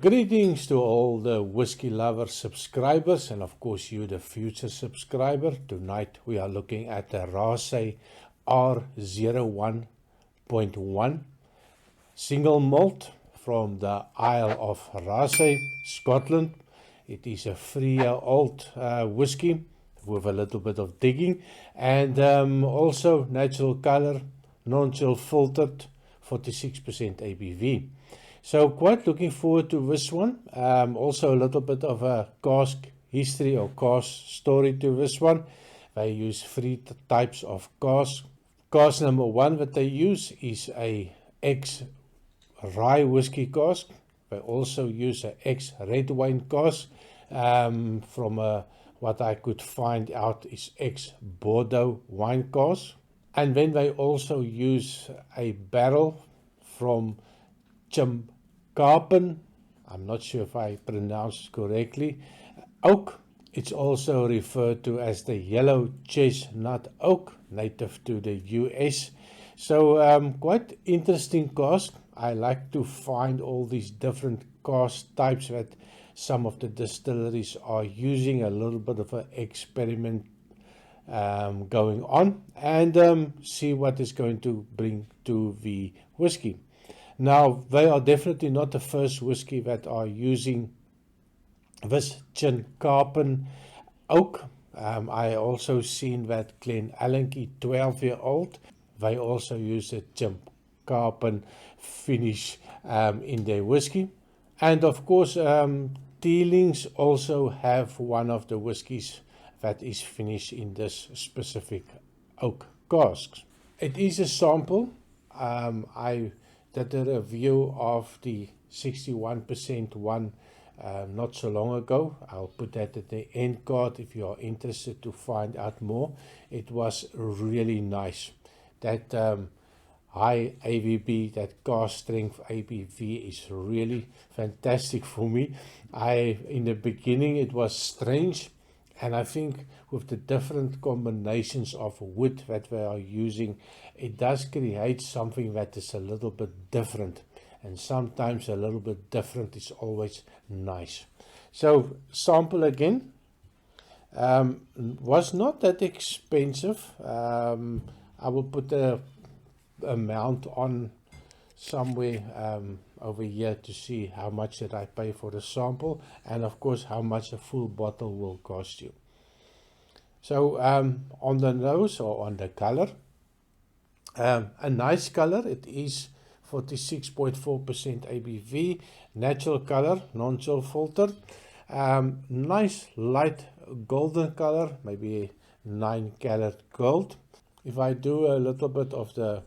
Greetings to all the whiskey lover subscribers and of course you the future subscriber. Tonight we are looking at the Raasay R01.1 Single Malt from the Isle of Raasay, Scotland. It is a 3-year-old whiskey with a little bit of digging and also natural color, non-chill filtered, 46% ABV. So quite looking forward to this one. Also a little bit of a cask history or cask story to this one. They use 3 types of cask. Cask number 1 that they use is a ex-rye whiskey cask. They also use an ex-red wine cask. From what I could find out is ex-Bordeaux wine cask. And then they also use a barrel from Chimkarpen, I'm not sure if I pronounced correctly, oak. It's also referred to as the yellow chestnut oak, native to the US. So quite interesting cask. I like to find all these different cask types that some of the distilleries are using, a little bit of an experiment going on, and see what is going to bring to the whiskey. Now, they are definitely not the first whiskey that are using this Chimkarpen oak. I also seen that Glenallachie 12-year-old, they also use a Chimkarpen finish in their whiskey. And of course, Teelings also have one of the whiskies that is finished in this specific oak casks. It is a sample. I did a review of the 61% one not so long ago. I'll put that at the end card if you are interested to find out more. It was really nice. That high ABV, that cask strength ABV is really fantastic for me. In the beginning it was strange, and I think with the different combinations of wood that we are using, it does create something that is a little bit different. And sometimes a little bit different is always nice. So sample again. Was not that expensive. I will put the amount on somewhere over here to see how much did I pay for the sample, and of course how much a full bottle will cost you. So on the nose or on the color, a nice color. It is 46.4% ABV, natural color, non-chill filtered. Nice light golden color, maybe 9 karat gold. If I do a little bit of the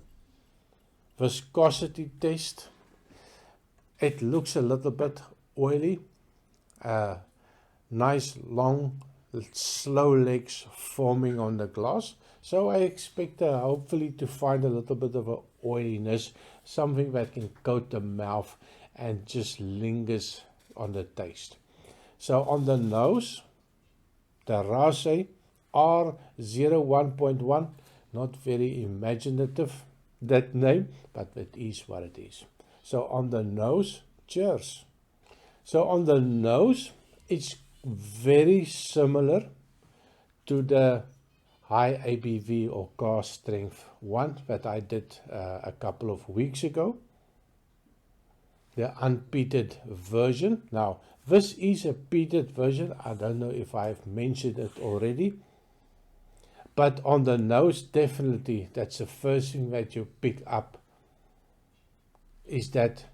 viscosity test, it looks a little bit oily. Nice long slow legs forming on the glass. So I expect hopefully to find a little bit of a oiliness, something that can coat the mouth and just lingers on the taste. So on the nose, the Raasay R01.1, not very imaginative, that name, but it is what it is. So on the nose, cheers. So on the nose, it's very similar to the high ABV or cask strength one that I did a couple of weeks ago, the unpeated version. Now this is a peated version. I don't know if I've mentioned it already, but on the nose, definitely that's the first thing that you pick up, is that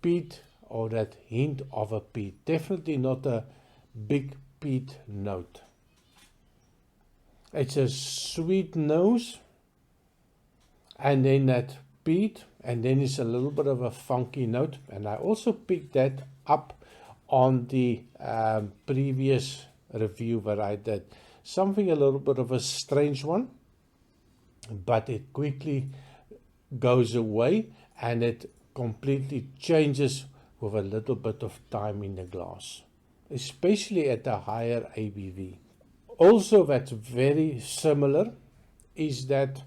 peat or that hint of a peat. Definitely not a big peat note. It's a sweet nose, and then that peat, and then it's a little bit of a funky note. And I also picked that up on the previous review that I did. Something a little bit of a strange one, but it quickly goes away and it completely changes with a little bit of time in the glass, especially at a higher ABV. Also, that's very similar is that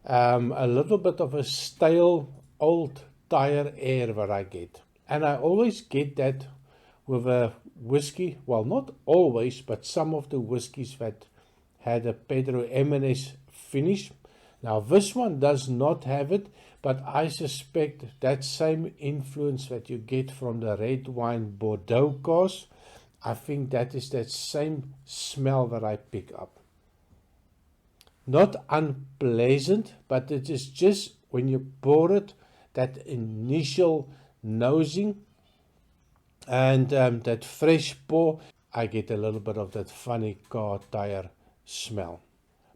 a little bit of a stale old tire air that I get. And I always get that with a whiskey, well, not always, but some of the whiskies that had a Pedro Ximénez finish. Now, this one does not have it, but I suspect that same influence that you get from the red wine Bordeaux cars, I think that is that same smell that I pick up. Not unpleasant, but it is just when you pour it, that initial nosing and that fresh pour, I get a little bit of that funny car tire smell.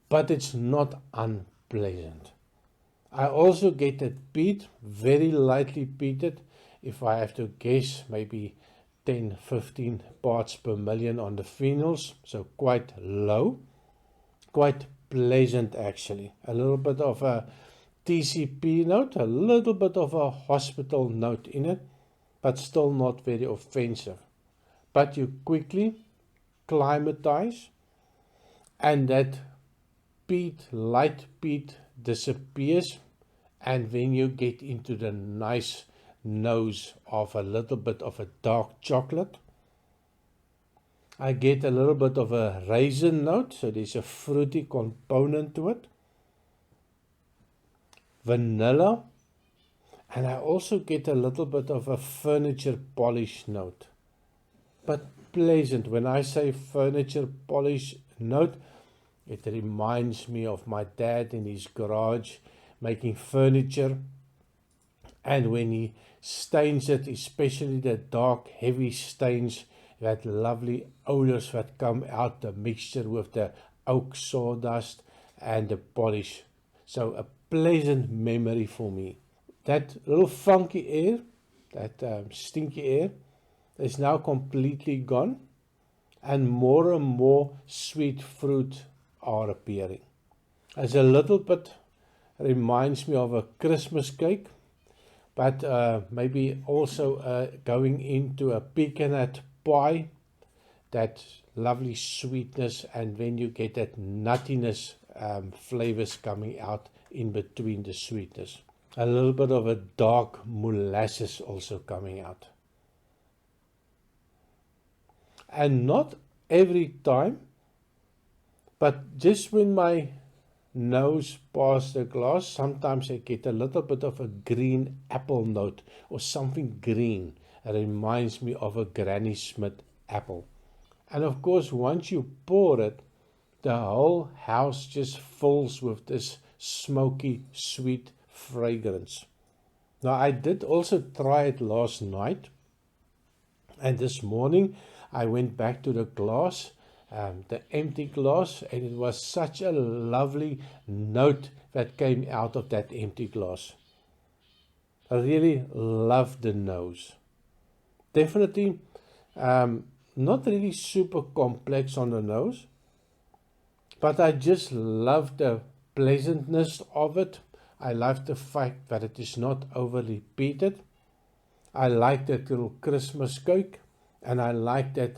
But it's not unpleasant. I also get that peat, very lightly peated. If I have to guess, maybe 10-15 parts per million on the phenols, so quite low. Quite pleasant actually. A little bit of a TCP note, a little bit of a hospital note in it, but still not very offensive. But you quickly climatize, and that peat, light peat, disappears, and then you get into the nice nose of a little bit of a dark chocolate. I get a little bit of a raisin note, so there's a fruity component to it. Vanilla, and I also get a little bit of a furniture polish note. But pleasant. When I say furniture polish note, it reminds me of my dad in his garage making furniture, and when he stains it, especially the dark heavy stains, that lovely odors that come out, the mixture with the oak sawdust and the polish. So a pleasant memory for me. That little funky air, that stinky air, is now completely gone, and more sweet fruit are appearing. As a little bit reminds me of a Christmas cake, but maybe also going into a pecan pie, that lovely sweetness, and then you get that nuttiness flavors coming out in between the sweetness. A little bit of a dark molasses also coming out. And not every time, but just when my nose past the glass, sometimes I get a little bit of a green apple note or something green. It reminds me of a Granny Smith apple. And of course, once you pour it, the whole house just fills with this smoky, sweet fragrance. Now, I did also try it last night, and this morning I went back to the glass, the empty glass, and it was such a lovely note that came out of that empty glass. I really love the nose. Definitely not really super complex on the nose, but I just love the pleasantness of it. I love the fact that it is not overly peated. I like that little Christmas cake, and I like that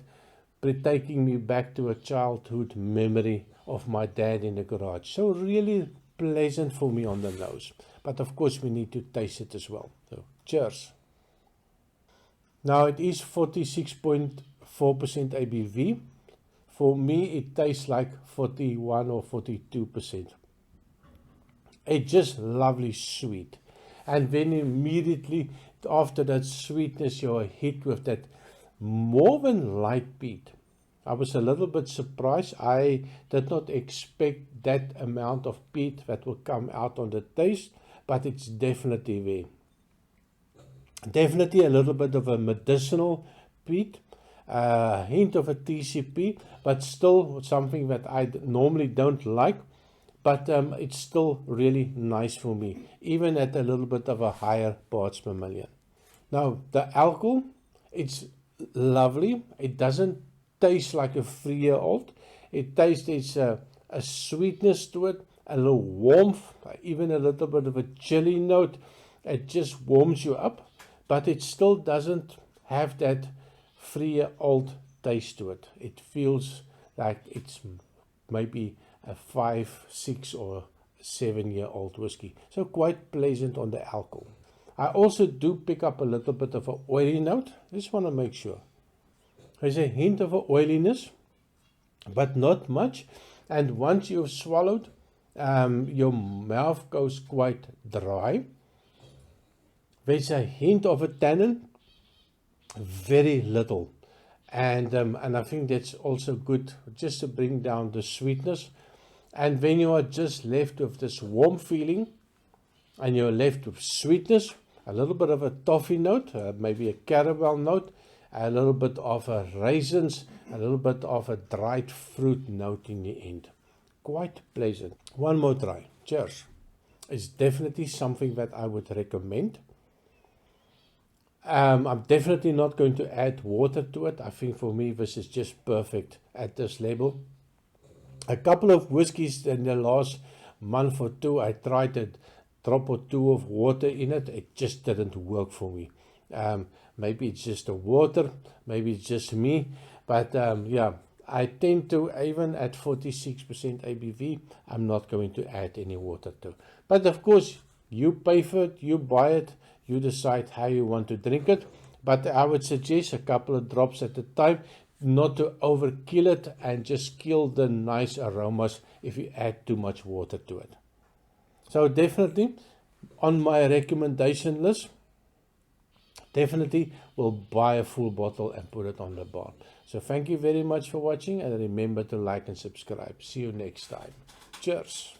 taking me back to a childhood memory of my dad in the garage. So really pleasant for me on the nose. But of course we need to taste it as well. So cheers. Now it is 46.4% ABV. For me it tastes like 41 or 42%. It's just lovely sweet. And then immediately after that sweetness, you're hit with that more than light peat. I was a little bit surprised. I did not expect that amount of peat that will come out on the taste, but it's definitely there. Definitely a little bit of a medicinal peat, a hint of a TCP, but still something that I normally don't like. But it's still really nice for me, even at a little bit of a higher parts per million. Now, the alcohol, it's lovely. It doesn't taste like a 3-year-old. It tastes, it's a sweetness to it, a little warmth, even a little bit of a chilly note. It just warms you up, but it still doesn't have that 3-year-old taste to it. It feels like it's maybe a 5, 6 or 7-year-old whiskey. So quite pleasant on the alcohol. I also do pick up a little bit of an oily note. Just want to make sure. There's a hint of an oiliness, but not much. And once you've swallowed, your mouth goes quite dry. There's a hint of a tannin, very little. And I think that's also good just to bring down the sweetness. And then you are just left with this warm feeling, and you're left with sweetness, a little bit of a toffee note, maybe a caramel note, a little bit of a raisins, a little bit of a dried fruit note in the end. Quite pleasant. One more try. Cheers. It's definitely something that I would recommend. I'm definitely not going to add water to it. I think for me this is just perfect at this level. A couple of whiskies in the last month or two, I tried a drop or two of water in it. It just didn't work for me. Maybe it's just the water, maybe it's just me, but yeah, I tend to, even at 46% ABV, I'm not going to add any water to. But of course, you pay for it, you buy it, you decide how you want to drink it. But I would suggest a couple of drops at a time, not to overkill it and just kill the nice aromas if you add too much water to it. So definitely on my recommendation list, definitely will buy a full bottle and put it on the bar. So thank you very much for watching, and remember to like and subscribe. See you next time. Cheers.